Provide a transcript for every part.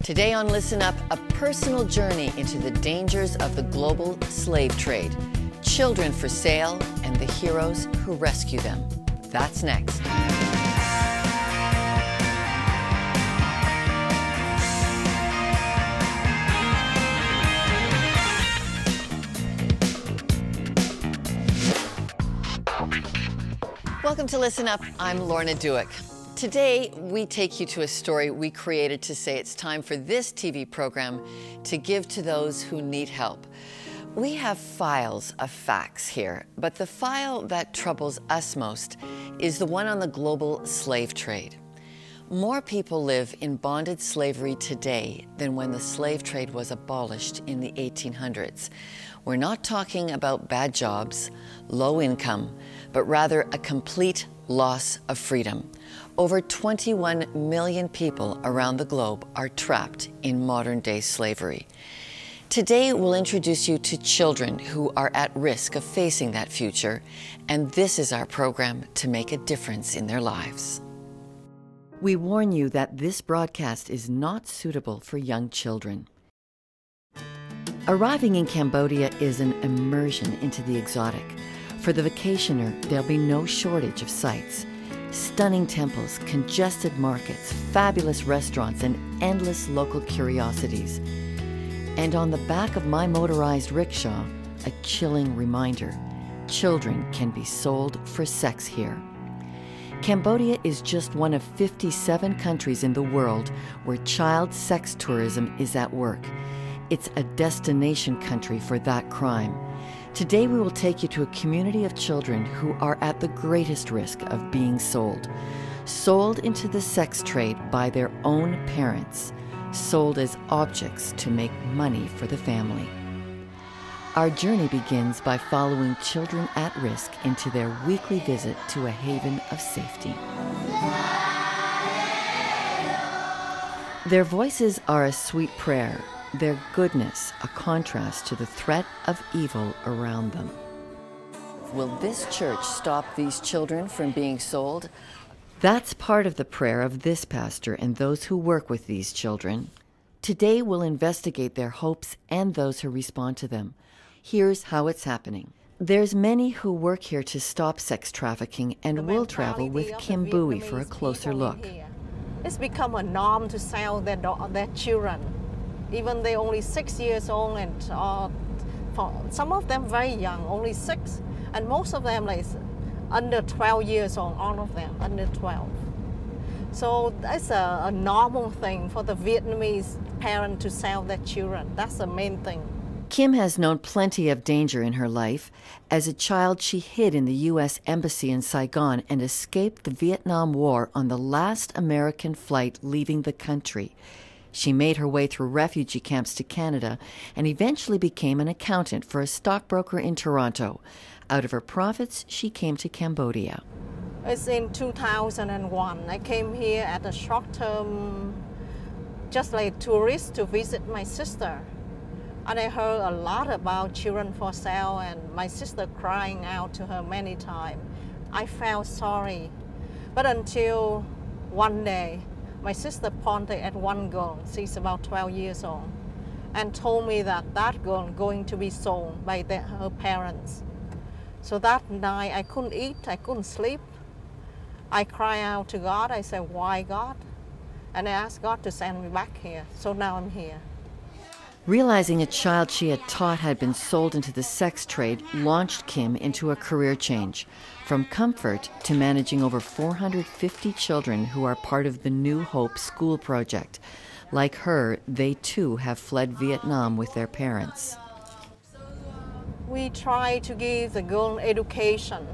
Today on Listen Up, a personal journey into the dangers of the global slave trade, children for sale, and the heroes who rescue them. That's next. Welcome to Listen Up. I'm Lorna Duick. Today, we take you to a story we created to say it's time for this TV program to give to those who need help. We have files of facts here, but the file that troubles us most is the one on the global slave trade. More people live in bonded slavery today than when the slave trade was abolished in the 1800s. We're not talking about bad jobs, low income, but rather a complete loss of freedom. Over 21 million people around the globe are trapped in modern-day slavery. Today, we'll introduce you to children who are at risk of facing that future, and this is our program to make a difference in their lives. We warn you that this broadcast is not suitable for young children. Arriving in Cambodia is an immersion into the exotic. For the vacationer, there'll be no shortage of sights. Stunning temples, congested markets, fabulous restaurants, and endless local curiosities. And on the back of my motorized rickshaw, a chilling reminder: children can be sold for sex here. Cambodia is just one of 57 countries in the world where child sex tourism is at work. It's a destination country for that crime. Today we will take you to a community of children who are at the greatest risk of being sold. Sold into the sex trade by their own parents. Sold as objects to make money for the family. Our journey begins by following children at risk into their weekly visit to a haven of safety. Their voices are a sweet prayer. Their goodness, a contrast to the threat of evil around them. Will this church stop these children from being sold? That's part of the prayer of this pastor and those who work with these children. Today we'll investigate their hopes and those who respond to them. Here's how it's happening. There's many who work here to stop sex trafficking, and we'll travel with Kim Bui for a closer look. It's become a norm to sell their children. Even they're only 6 years old, and for some of them very young, only 6, and most of them like under 12 years old, all of them under 12. So that's a normal thing for the Vietnamese parent to sell their children. That's the main thing. Kim has known plenty of danger in her life. As a child, she hid in the U.S. Embassy in Saigon and escaped the Vietnam War on the last American flight leaving the country. She made her way through refugee camps to Canada and eventually became an accountant for a stockbroker in Toronto. Out of her profits, she came to Cambodia. It's in 2001. I came here at a short term, just like tourist, to visit my sister. And I heard a lot about children for sale, and my sister crying out to her many times. I felt sorry. But until one day, my sister pointed at one girl, she's about 12 years old, and told me that that girl going to be sold by her parents. So that night I couldn't eat, I couldn't sleep. I cried out to God. I said, why God? And I asked God to send me back here. So now I'm here. Realizing a child she had taught had been sold into the sex trade launched Kim into a career change, from comfort to managing over 450 children who are part of the New Hope School Project. Like her, they too have fled Vietnam with their parents. We try to give the girl education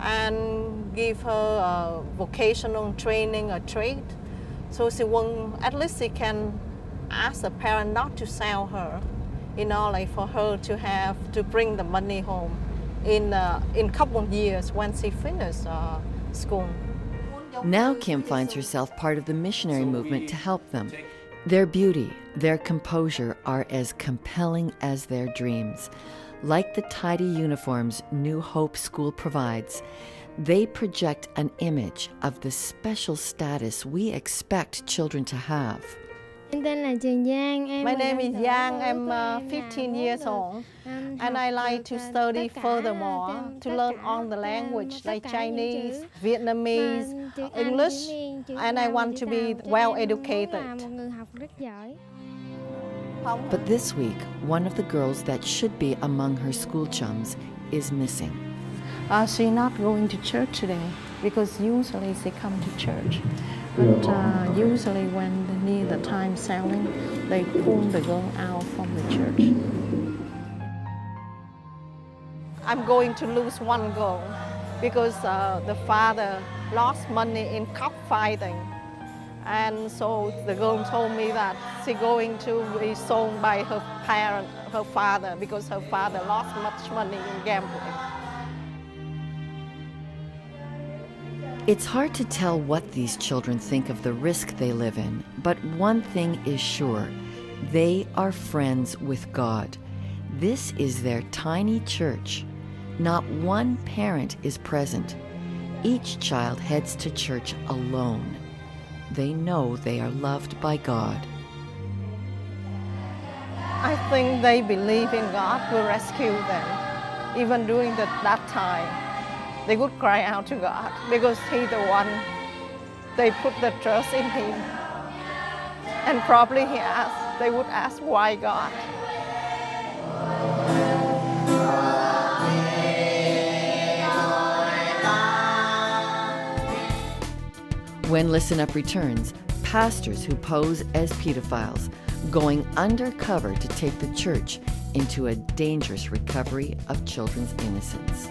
and give her a vocational training, a trade, so she won't, at least she can ask the parent not to sell her, like for her to bring the money home in a couple of years when she finishes school. Now Kim finds herself part of the missionary movement to help them. Their beauty, their composure are as compelling as their dreams. Like the tidy uniforms New Hope School provides, they project an image of the special status we expect children to have. My name is Yang. I'm 15 years old, and I like to study furthermore to learn all the language like Chinese, Vietnamese, English, and I want to be well educated. But this week, one of the girls that should be among her school chums is missing. She's not going to church today because usually they come to church. But usually when they need the time selling, they pull the girl out from the church. I'm going to lose one girl because the father lost money in cockfighting. And so the girl told me that she's going to be sold by her father, because her father lost much money in gambling. It's hard to tell what these children think of the risk they live in, but one thing is sure, they are friends with God. This is their tiny church. Not one parent is present. Each child heads to church alone. They know they are loved by God. I think they believe in God will rescue them. Even during that time, they would cry out to God because He's the one they put the trust in Him. And probably they would ask, why God? When Listen Up returns, pastors who pose as pedophiles, going undercover to take the church into a dangerous recovery of children's innocence.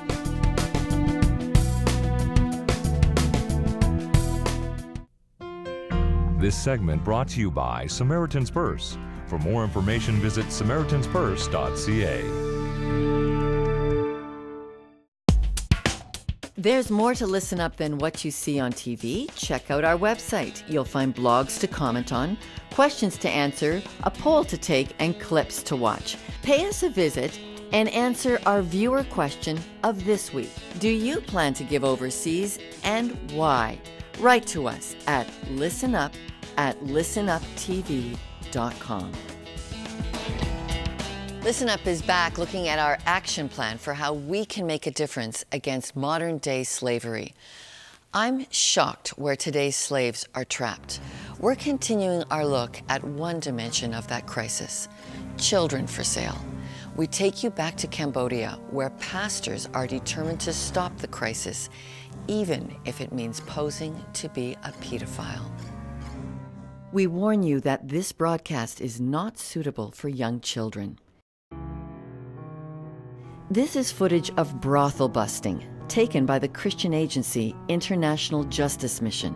This segment brought to you by Samaritan's Purse. For more information, visit SamaritansPurse.ca. There's more to Listen Up than what you see on TV. Check out our website. You'll find blogs to comment on, questions to answer, a poll to take, and clips to watch. Pay us a visit and answer our viewer question of this week. Do you plan to give overseas, and why? Write to us at listenup@listenuptv.com. Listen Up is back looking at our action plan for how we can make a difference against modern-day slavery. I'm shocked where today's slaves are trapped. We're continuing our look at one dimension of that crisis, children for sale. We take you back to Cambodia, where pastors are determined to stop the crisis, even if it means posing to be a pedophile. We warn you that this broadcast is not suitable for young children. This is footage of brothel busting, taken by the Christian agency International Justice Mission.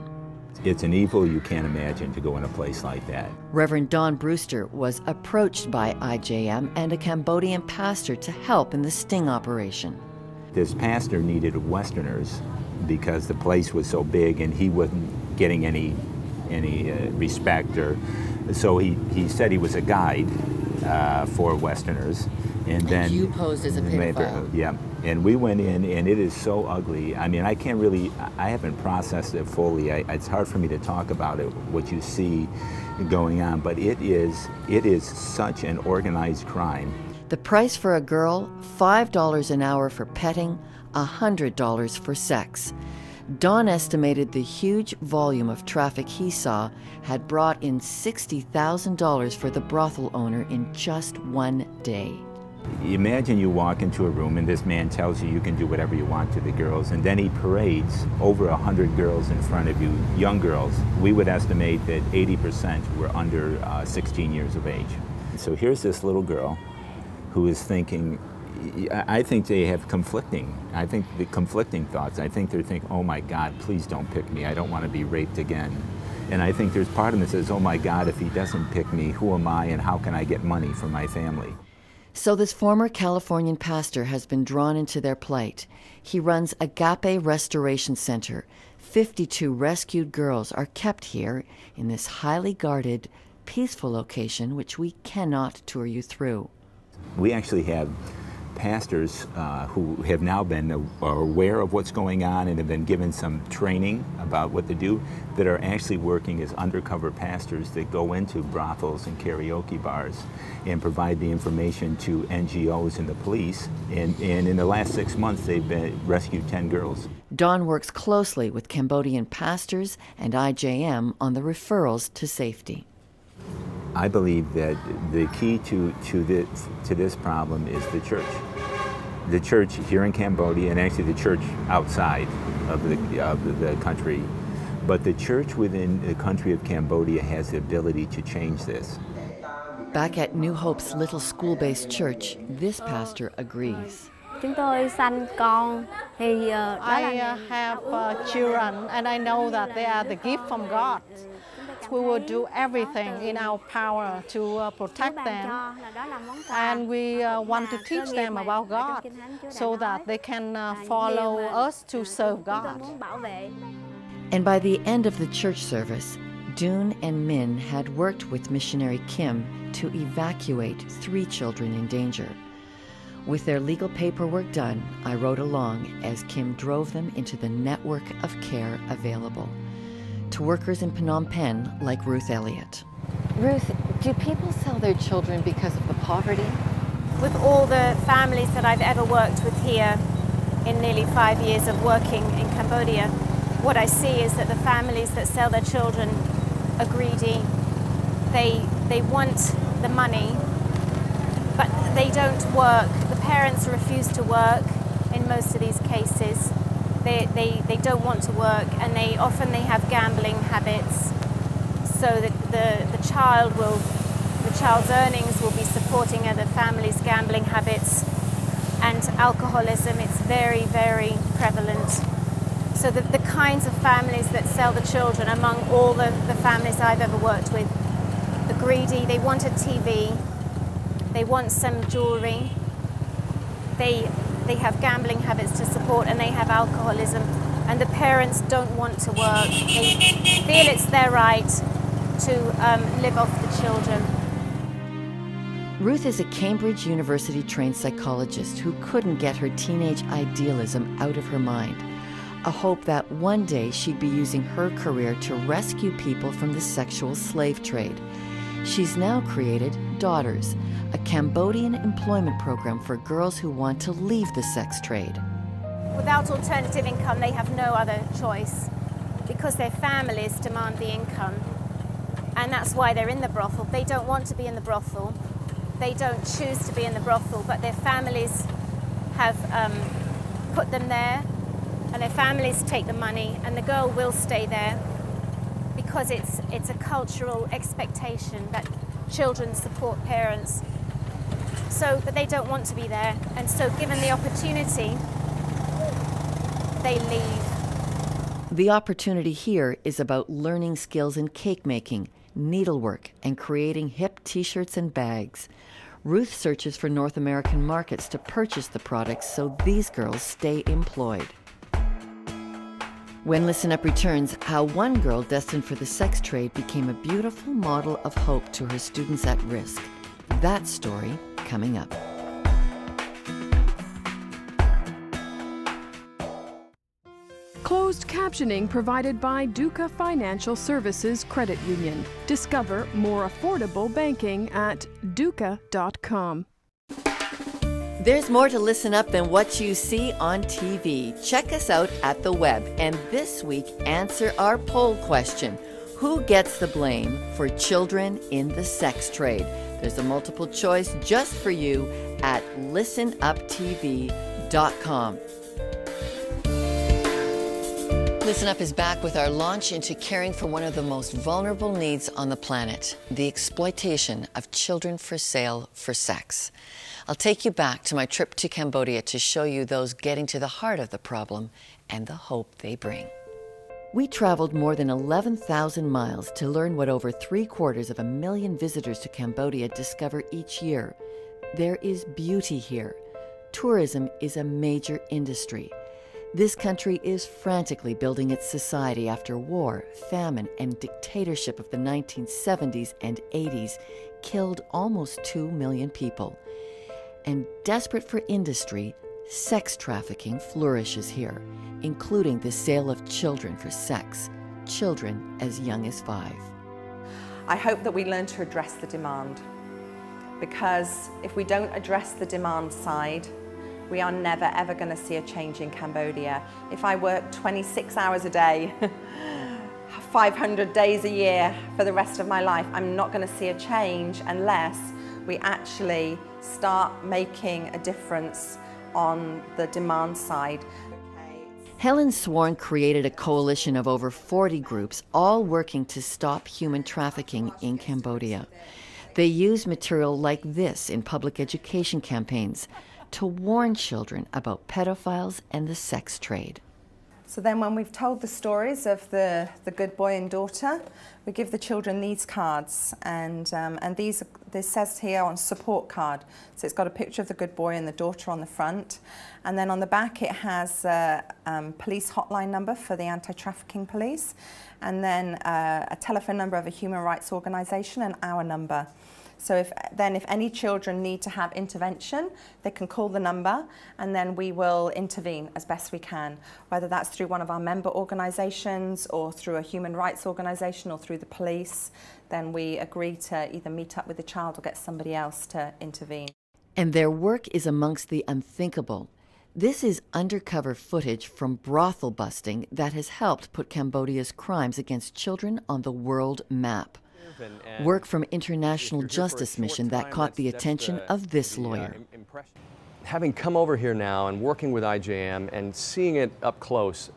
It's an evil you can't imagine to go in a place like that. Reverend Don Brewster was approached by IJM and a Cambodian pastor to help in the sting operation. This pastor needed Westerners because the place was so big and he wasn't getting any respect, or so he said he was a guide for Westerners. And then you posed as a pedophile. Yeah, and we went in, and it is so ugly. I mean, I haven't processed it fully. It's hard for me to talk about it, what you see going on, but it is such an organized crime. The price for a girl, $5 an hour for petting, $100 for sex. Don estimated the huge volume of traffic he saw had brought in $60,000 for the brothel owner in just one day. Imagine you walk into a room and this man tells you can do whatever you want to the girls, and then he parades over 100 girls in front of you, young girls. We would estimate that 80% were under 16 years of age. So here's this little girl who is thinking, I think they have conflicting thoughts. I think they're thinking, oh my God, please don't pick me. I don't want to be raped again. And I think there's part of them that says, oh my God, if he doesn't pick me, who am I and how can I get money for my family? So this former Californian pastor has been drawn into their plight. He runs Agape Restoration Center. 52 rescued girls are kept here in this highly guarded, peaceful location which we cannot tour you through. We actually have pastors who have now been aware of what's going on and have been given some training about what to do, that are actually working as undercover pastors that go into brothels and karaoke bars and provide the information to NGOs and the police. And in the last 6 months, they've rescued 10 girls. Don works closely with Cambodian pastors and IJM on the referrals to safety. I believe that the key to this problem is the church. The church here in Cambodia, and actually the church outside of the country, but the church within the country of Cambodia has the ability to change this. Back at New Hope's little school-based church, this pastor agrees. I have children, and I know that they are the gift from God. We will do everything in our power to protect them, and we want to teach them about God so that they can follow us to serve God. And by the end of the church service, Dune and Min had worked with missionary Kim to evacuate 3 children in danger. With their legal paperwork done, I rode along as Kim drove them into the network of care available to workers in Phnom Penh like Ruth Elliott. Ruth, do people sell their children because of the poverty? With all the families that I've ever worked with here in nearly 5 years of working in Cambodia, what I see is that the families that sell their children are greedy. They want the money, but they don't work. The parents refuse to work in most of these cases. They don't want to work, and they have gambling habits, so that the child's earnings will be supporting other families' gambling habits, and alcoholism. It's very, very prevalent. So the kinds of families that sell the children, among all the families I've ever worked with, are greedy. They want a TV, they want some jewelry, they have gambling habits to support, and they have alcoholism, and the parents don't want to work. They feel it's their right to live off the children. Ruth is a Cambridge University-trained psychologist who couldn't get her teenage idealism out of her mind, a hope that one day she'd be using her career to rescue people from the sexual slave trade. She's now created Daughters, a Cambodian employment program for girls who want to leave the sex trade. Without alternative income, they have no other choice because their families demand the income. And that's why they're in the brothel. They don't want to be in the brothel. They don't choose to be in the brothel, but their families have put them there, and their families take the money, and the girl will stay there because it's a cultural expectation that children support parents. So, but they don't want to be there, and so given the opportunity, they leave. The opportunity here is about learning skills in cake making, needlework, and creating hip t-shirts and bags. Ruth searches for North American markets to purchase the products so these girls stay employed. When Listen Up returns, how one girl destined for the sex trade became a beautiful model of hope to her students at risk. That story coming up. Closed captioning provided by Duca Financial Services Credit Union. Discover more affordable banking at duca.com. There's more to Listen Up than what you see on TV. Check us out at the web, and this week answer our poll question. Who gets the blame for children in the sex trade? There's a multiple choice just for you at listenuptv.com. Listen Up is back with our launch into caring for one of the most vulnerable needs on the planet, the exploitation of children for sale for sex. I'll take you back to my trip to Cambodia to show you those getting to the heart of the problem and the hope they bring. We traveled more than 11,000 miles to learn what over 750,000 visitors to Cambodia discover each year. There is beauty here. Tourism is a major industry. This country is frantically building its society after war, famine, and dictatorship of the 1970s and 80s killed almost 2 million people. And desperate for industry, sex trafficking flourishes here, including the sale of children for sex, children as young as 5. I hope that we learn to address the demand, because if we don't address the demand side, we are never ever going to see a change in Cambodia. If I work 26 hours a day, 500 days a year for the rest of my life, I'm not going to see a change unless we actually start making a difference on the demand side. Helen Sworn created a coalition of over 40 groups, all working to stop human trafficking in Cambodia. They use material like this in public education campaigns to warn children about pedophiles and the sex trade. So then when we've told the stories of the good boy and daughter, we give the children these cards, and this says here on support card. So it's got a picture of the good boy and the daughter on the front, and then on the back it has a police hotline number for the anti-trafficking police, and then a telephone number of a human rights organisation and our number. So if any children need to have intervention, they can call the number and then we will intervene as best we can, whether that's through one of our member organisations or through a human rights organisation or through the police. Then we agree to either meet up with the child or get somebody else to intervene. And their work is amongst the unthinkable. This is undercover footage from brothel busting that has helped put Cambodia's crimes against children on the world map. Work from International Justice Mission that caught the attention of this lawyer. Having come over here now and working with IJM and seeing it up close,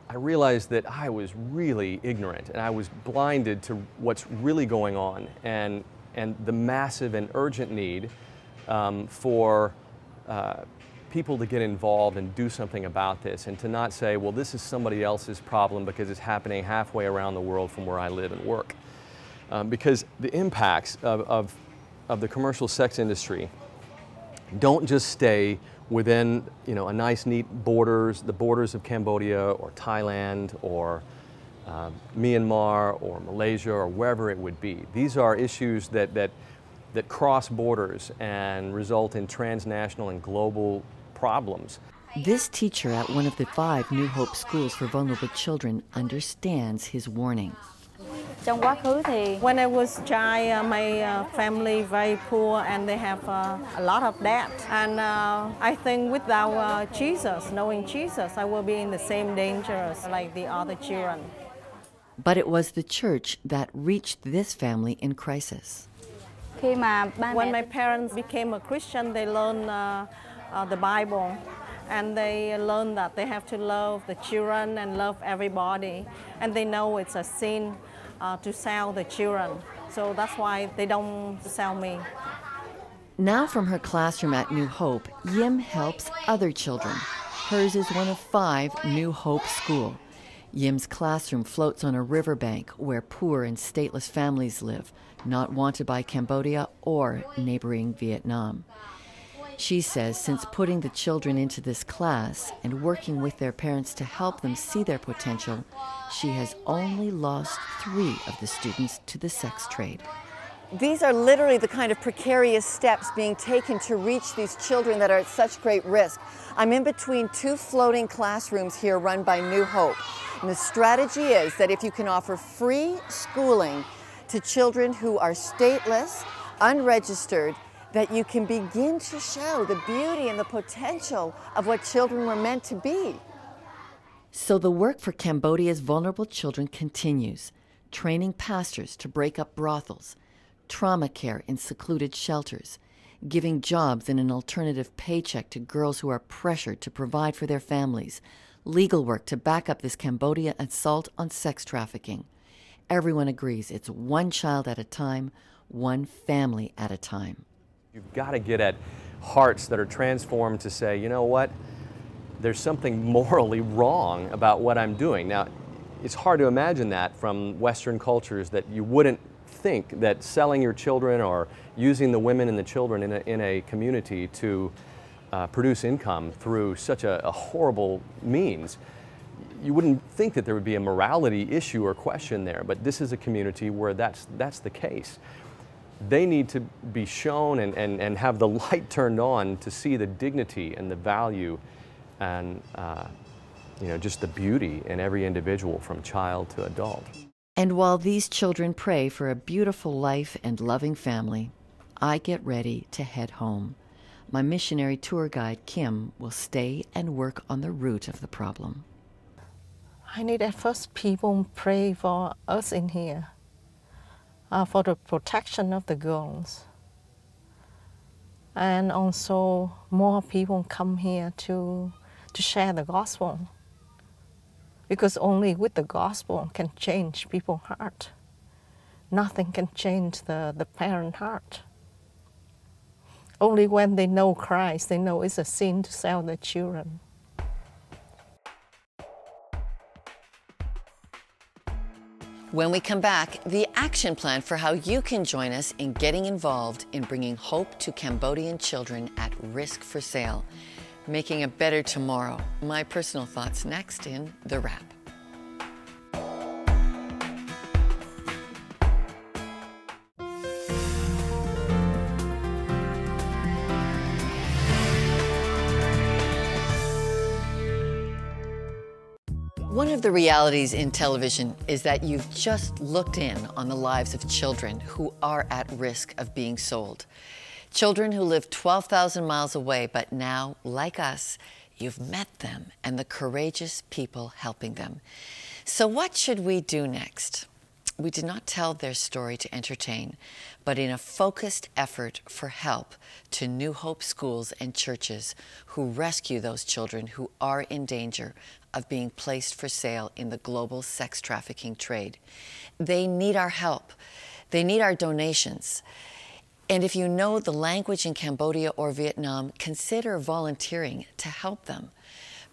I realized that I was really ignorant and I was blinded to what's really going on and the massive and urgent need for people to get involved and do something about this, and to not say, well, this is somebody else's problem because it's happening halfway around the world from where I live and work. Because the impacts of the commercial sex industry don't just stay within, a nice, neat the borders of Cambodia or Thailand or Myanmar or Malaysia or wherever it would be. These are issues that cross borders and result in transnational and global problems. This teacher at one of the 5 New Hope schools for vulnerable children understands his warning. When I was a child, my family very poor and they have a lot of debt. And I think without Jesus, knowing Jesus, I will be in the same dangers like the other children. But it was the church that reached this family in crisis. When my parents became a Christian, they learned the Bible. And they learned that they have to love the children and love everybody. And they know it's a sin to sell the children. So that's why they don't sell me. Now from her classroom at New Hope, Yim helps other children. Hers is one of 5 New Hope School. Yim's classroom floats on a riverbank where poor and stateless families live, not wanted by Cambodia or neighboring Vietnam. She says since putting the children into this class and working with their parents to help them see their potential, she has only lost 3 of the students to the sex trade. These are literally the kind of precarious steps being taken to reach these children that are at such great risk. I'm in between 2 floating classrooms here run by New Hope. And the strategy is that if you can offer free schooling to children who are stateless, unregistered, that you can begin to show the beauty and the potential of what children were meant to be. So the work for Cambodia's vulnerable children continues, training pastors to break up brothels, trauma care in secluded shelters, giving jobs and an alternative paycheck to girls who are pressured to provide for their families, legal work to back up this Cambodia assault on sex trafficking. Everyone agrees it's one child at a time, one family at a time. You've got to get at hearts that are transformed to say, you know what, there's something morally wrong about what I'm doing. Now, it's hard to imagine that from Western cultures, that you wouldn't think that selling your children or using the women and the children in a community to produce income through such a horrible means. You wouldn't think that there would be a morality issue or question there, but this is a community where that's the case. they need to be shown and have the light turned on to see the dignity and the value and just the beauty in every individual from child to adult. And while these children pray for a beautiful life and loving family, I get ready to head home. My missionary tour guide, Kim, will stay and work on the root of the problem. I need at first people pray for us in here, for the protection of the girls. And also more people come here to share the gospel. Because only with the gospel can change people's heart. Nothing can change the parent heart. Only when they know Christ, they know it's a sin to sell their children. When we come back, the action plan for how you can join us in getting involved in bringing hope to Cambodian children at risk for sale. Making a better tomorrow. My personal thoughts next in The Wrap. One of the realities in television is that you've just looked in on the lives of children who are at risk of being sold. Children who live 12,000 miles away, but now, like us, you've met them and the courageous people helping them. So what should we do next? We did not tell their story to entertain, but in a focused effort for help to New Hope schools and churches who rescue those children who are in danger of being placed for sale in the global sex trafficking trade. They need our help. They need our donations. And if you know the language in Cambodia or Vietnam, consider volunteering to help them.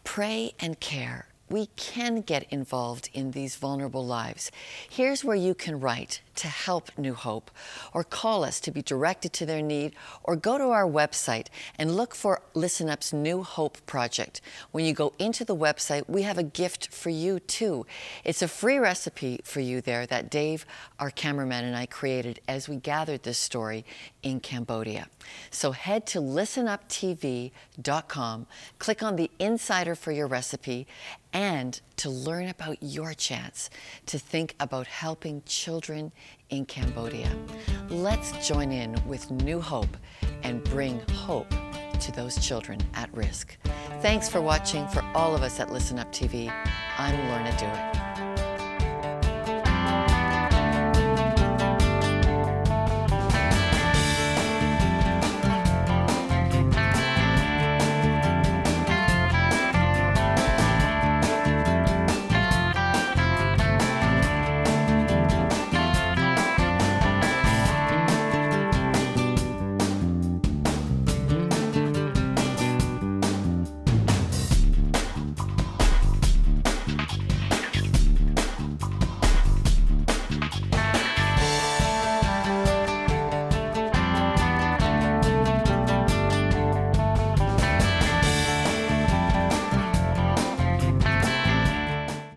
Pray and care. We can get involved in these vulnerable lives. Here's where you can write to help New Hope, or call us to be directed to their need, or go to our website and look for Listen Up's New Hope Project. When you go into the website, we have a gift for you too. It's a free recipe for you there that Dave, our cameraman, and I created as we gathered this story in Cambodia. So head to listenuptv.com, click on the Insider for your recipe, and to learn about your chance to think about helping children in Cambodia. Let's join in with New Hope and bring hope to those children at risk. Thanks for watching. For all of us at Listen Up TV, I'm Lorna Duick.